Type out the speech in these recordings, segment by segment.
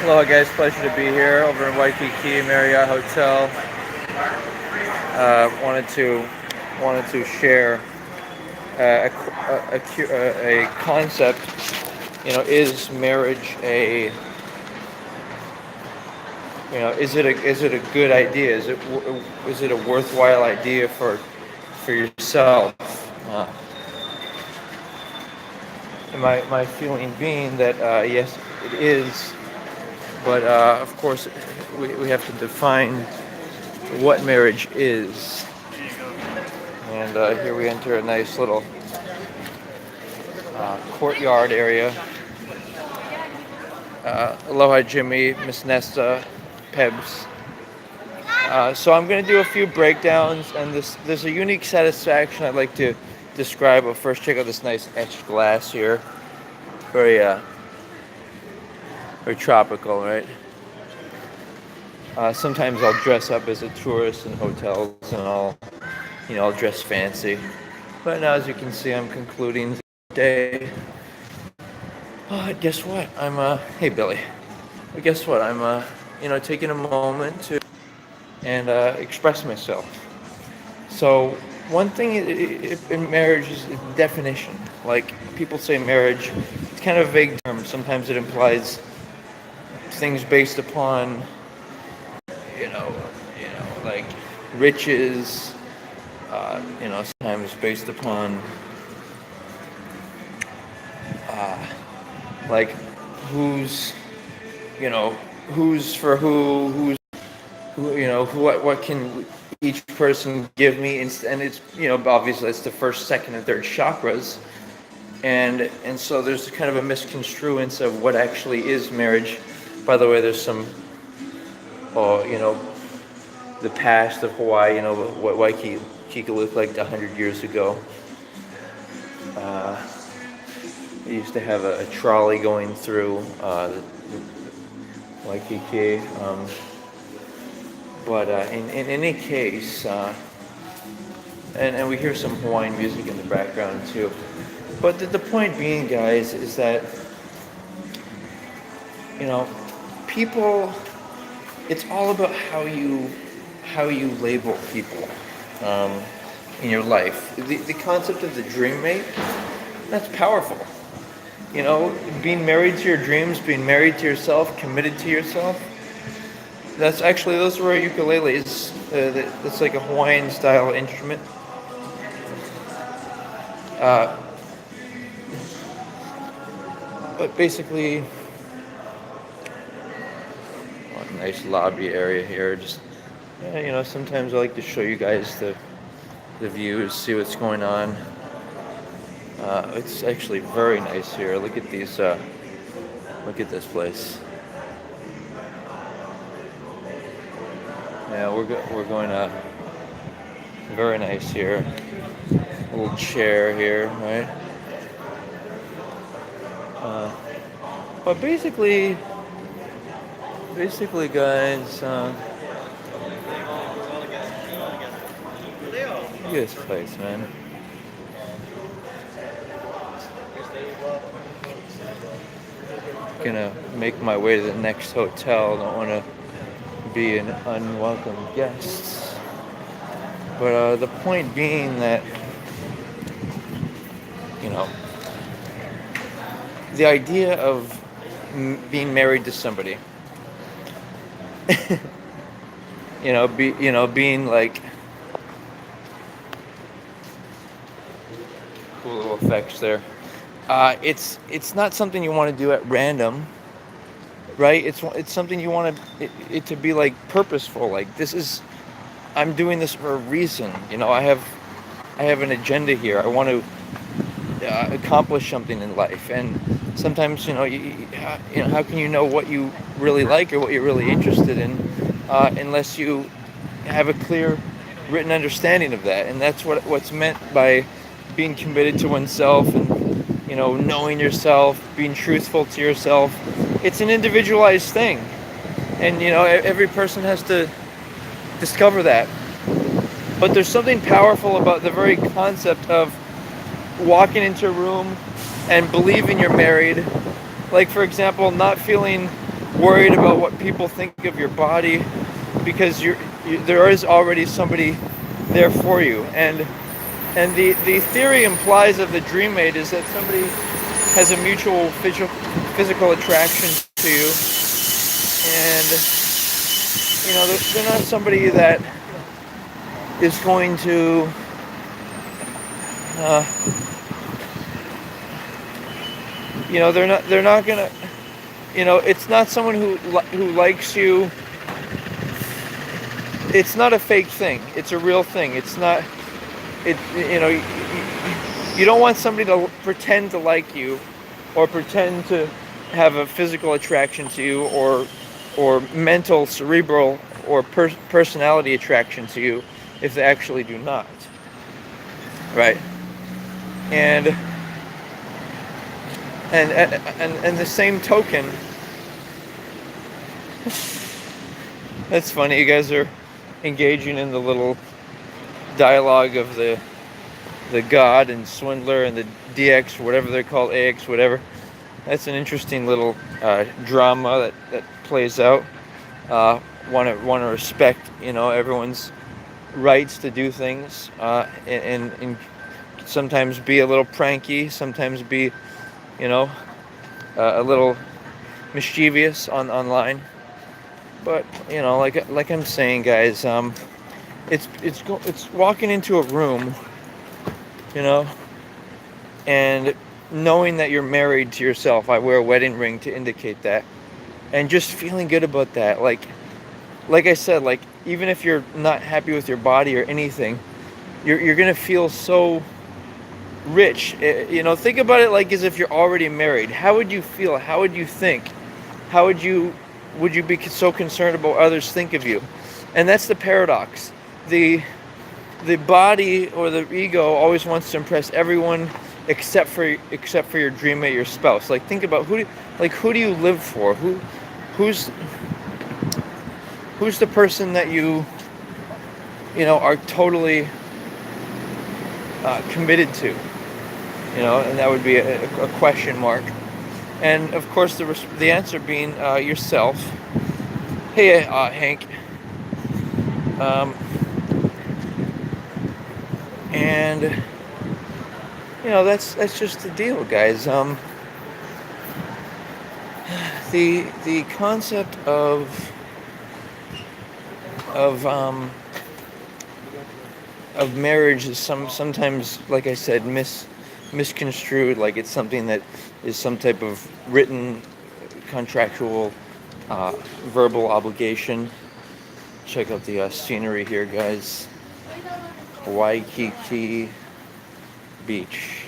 Hello guys, pleasure to be here over in Waikiki Marriott Hotel. Wanted to share a concept. Is marriage a is it a good idea? Is it a worthwhile idea for yourself? My feeling being that yes, it is, but of course we have to define what marriage is. And here we enter a nice little courtyard area. Aloha Jimmy, Miss Nesta, Pebs. So I'm going to do a few breakdowns, and there's a unique satisfaction I'd like to describe. But first, check out this nice etched glass here. Very, very tropical, right? Sometimes I'll dress up as a tourist in hotels, and I'll dress fancy. But now, as you can see, I'm concluding the day. Guess what? Hey Billy. Guess what? I'm taking a moment to and express myself. So one thing in marriage is definition. Like people say marriage, it's kind of a vague term. Sometimes it implies things based upon, like riches. Sometimes based upon like who's, who's for what can each person give me, and it's obviously it's the first, second, and third chakras, and so there's kind of a misconstruence of what actually is marriage. By the way, there's some the past of Hawaii, what Waikiki looked like 100 years ago. They used to have a trolley going through Waikiki. But in any case, and we hear some Hawaiian music in the background too. But the point being, guys, is that, people, it's all about how you label people in your life. The concept of the dream mate, that's powerful. Being married to your dreams, being married to yourself, committed to yourself. Those are ukuleles. That's like a Hawaiian style instrument. But basically, nice lobby area here. Just sometimes I like to show you guys the views, see what's going on. It's actually very nice here. Look at these. Look at this place. Yeah, we're going very nice here. A little chair here, right? But basically, guys, look at this place, man. Gonna make my way to the next hotel. Don't want to be an unwelcome guest. But the point being that, the idea of being married to somebody, being like, cool little effects there. It's not something you want to do at random, right? It's something you want it to be like purposeful. Like I'm doing this for a reason. I have an agenda here. I want to accomplish something in life, and sometimes how can you know what you really like or what you're really interested in unless you have a clear written understanding of that. And that's what's meant by being committed to oneself, and knowing yourself, being truthful to yourself. It's an individualized thing, and every person has to discover that. But there's something powerful about the very concept of walking into a room and believing you're married. Like, for example, not feeling worried about what people think of your body, because there is already somebody there for you. And the theory implies of the dream mate is that somebody has a mutual physical attraction to you, and they're not somebody that is going to uh, they're not gonna, it's not someone who likes you. It's not a fake thing, it's a real thing. It's not, it you know you don't want somebody to pretend to like you, or pretend to have a physical attraction to you, or mental, cerebral, or personality attraction to you, if they actually do not. Right? And the same token, that's funny, you guys are engaging in the little dialogue of the God and Swindler and the DX, whatever they're called, AX, whatever. That's an interesting little drama that plays out. Want to respect, everyone's rights to do things, and sometimes be a little pranky, sometimes be, a little mischievous online. But like I'm saying, guys, it's walking into a room, and knowing that you're married to yourself. I wear a wedding ring to indicate that, and just feeling good about that. Like I said, like, even if you're not happy with your body or anything, you're gonna feel so rich. Think about it like as if you're already married. How would you feel? How would you think? How would you be so concerned about what others think of you? And that's the paradox. The body, or the ego, always wants to impress everyone except for your dream mate, your spouse. Like, think about who do you live for? Who's the person that you are totally committed to? And that would be a question mark. And of course, the answer being yourself. Hey, Hank. And that's just the deal, guys. The concept of marriage is sometimes, like I said, misconstrued, like it's something that is some type of written, contractual, verbal obligation. Check out the scenery here, guys. Waikiki Beach.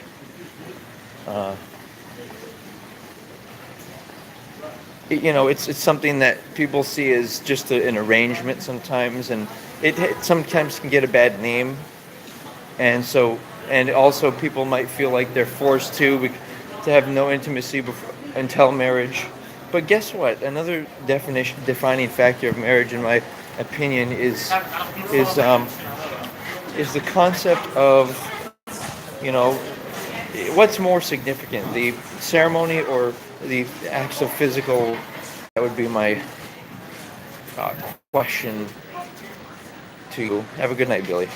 It's something that people see as just an arrangement sometimes, and it sometimes can get a bad name, and also people might feel like they're forced to have no intimacy until marriage. But guess what? Another defining factor of marriage, in my opinion, is the concept of, what's more significant, the ceremony or the acts of physical? That would be my question to you. Have a good night, Billy.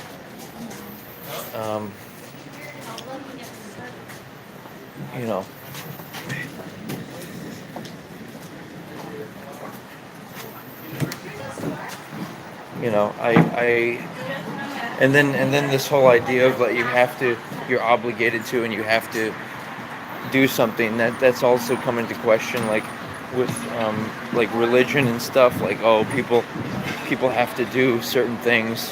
I and then this whole idea of that you're obligated to, and you have to do something, that's also come into question, like with like religion and stuff, like, oh, people have to do certain things,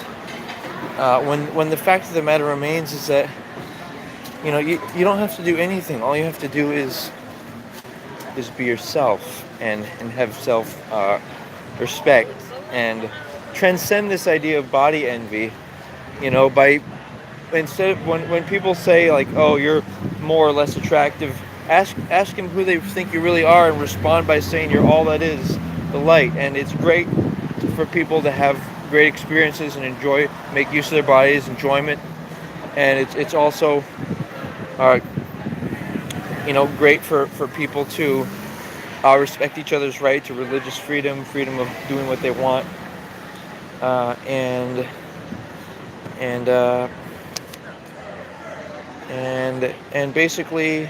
when the fact of the matter remains is that you don't have to do anything. All you have to do is be yourself, and have self respect, and transcend this idea of body envy, by, instead of when people say, like, oh, you're more or less attractive, ask them who they think you really are, and respond by saying you're all that is, the light. And it's great for people to have great experiences and make use of their bodies, enjoyment, and it's also great for people to respect each other's right to religious freedom, freedom of doing what they want, uh, and and uh, and basically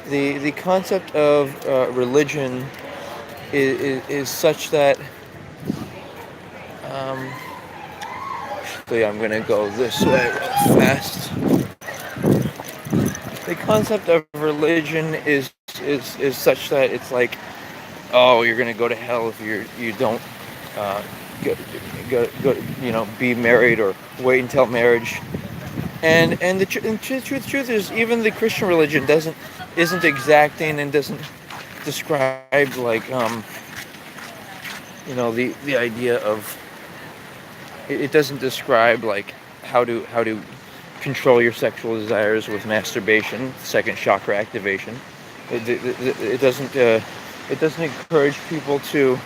the concept of religion is such that um, actually I'm gonna go this way real fast. The concept of religion is such that it's like, oh, you're gonna go to hell if you don't uh, be married or wait until marriage. And the truth is, even the Christian religion isn't exacting and doesn't describe like the idea of it doesn't describe like how to control your sexual desires with masturbation, second chakra activation. It doesn't encourage people to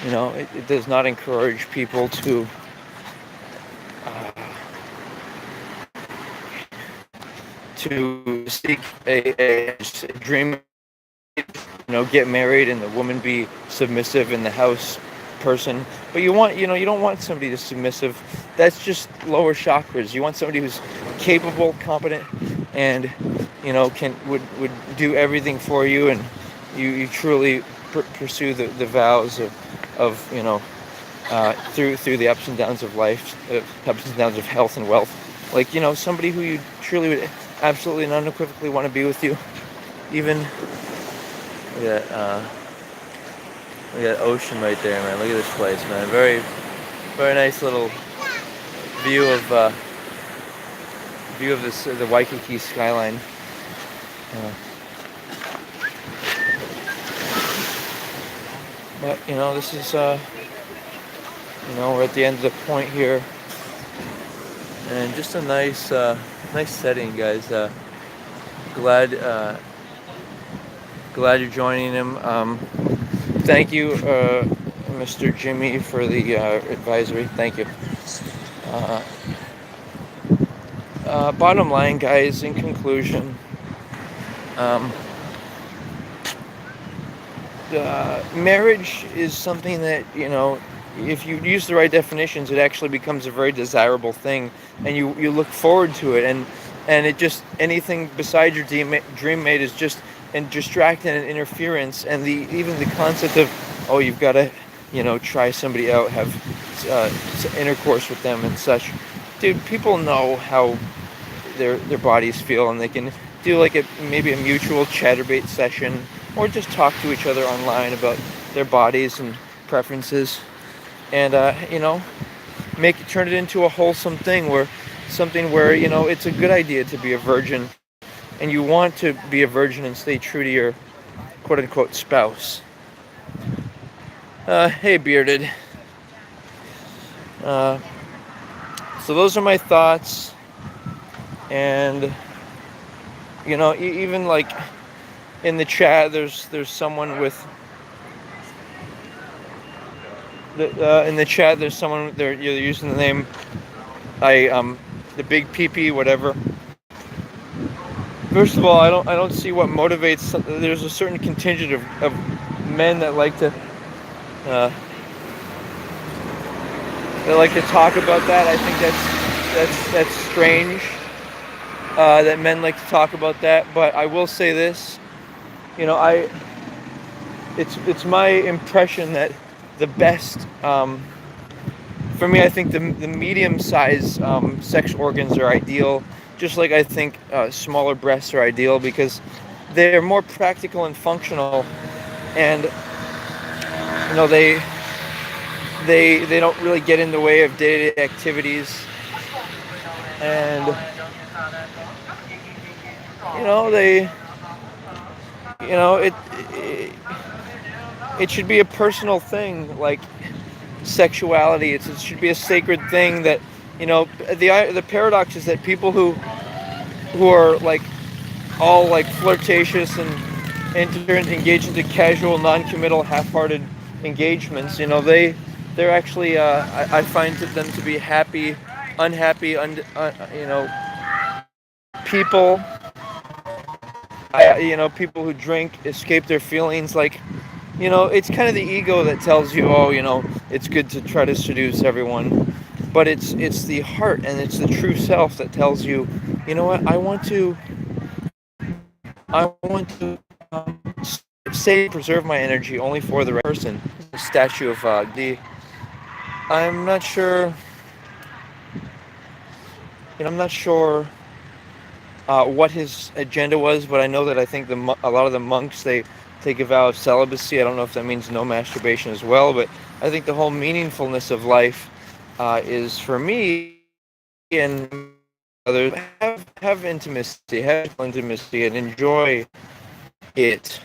it does not encourage people uh, to seek a dream, get married and the woman be submissive in the house person. But you don't want somebody that's submissive. That's just lower chakras. You want somebody who's capable, competent, and can would do everything for you, and you truly pursue the vows of through the ups and downs of life, ups and downs of health and wealth. Like, somebody who you truly would absolutely and unequivocally want to be with you. Even we got ocean right there, man. Look at this place, man. Very, very nice little view of this the Waikiki skyline. Uh, but this is we're at the end of the point here, and just a nice setting, guys. Glad glad you're joining him. Thank you, Mr. Jimmy, for the advisory. Thank you. Uh, Bottom line, guys, in conclusion, um, marriage is something that, if you use the right definitions, it actually becomes a very desirable thing, and you look forward to it, and it just, anything besides your dream mate is just and distracting and interference, and even the concept of, oh, you've got to try somebody out, have intercourse with them and such. Dude, people know how their bodies feel, and they can do like maybe a mutual chatterbait session, or just talk to each other online about their bodies and preferences, and turn it into a wholesome thing, where it's a good idea to be a virgin, and you want to be a virgin and stay true to your quote unquote spouse. Hey, bearded. So those are my thoughts, and even like in the chat, there's someone with in the chat. There's someone there. You're using the name the big PP whatever. First of all, I don't see what motivates. There's a certain contingent of men that like to talk about that. I think that's strange that men like to talk about that. But I will say this, it's my impression that the best, for me, I think the medium-sized sex organs are ideal. Just like I think smaller breasts are ideal, because they're more practical and functional, and they don't really get in the way of day-to-day activities, and it should be a personal thing, like sexuality. It should be a sacred thing. That the paradox is that people who are like all like flirtatious and engage into casual, non-committal, half-hearted engagements, they're actually I find them to be unhappy people, People who drink escape their feelings. Like, it's kind of the ego that tells you, oh, it's good to try to seduce everyone. But it's the heart and it's the true self that tells you, you know what, I want to save, preserve my energy only for the right person. The statue of the. I'm not sure. I'm not sure what his agenda was, but I know that I think a lot of the monks, they take a vow of celibacy. I don't know if that means no masturbation as well, but I think the whole meaningfulness of life is, for me and others, have intimacy, and enjoy it.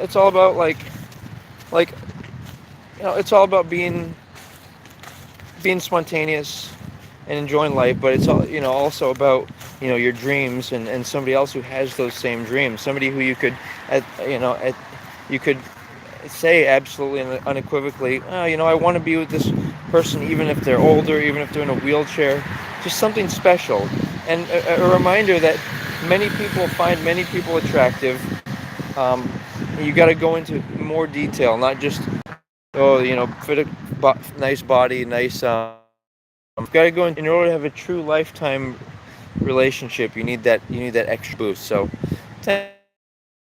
It's all about like it's all about being spontaneous and enjoying life, but it's all also about your dreams, and somebody else who has those same dreams, somebody who you could at you know at you could say absolutely and unequivocally, oh, I want to be with this person, even if they're older, even if they're in a wheelchair. Just something special, and a reminder that many people find many people attractive. um, you got to go into more detail, not just, oh, fit a nice body, nice. You've got to go in order to have a true lifetime relationship. You need that extra boost. So,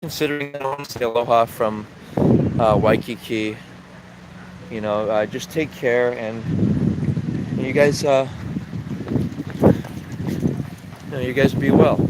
considering that, I want to say aloha from Waikiki. Just take care, and you guys, you guys be well.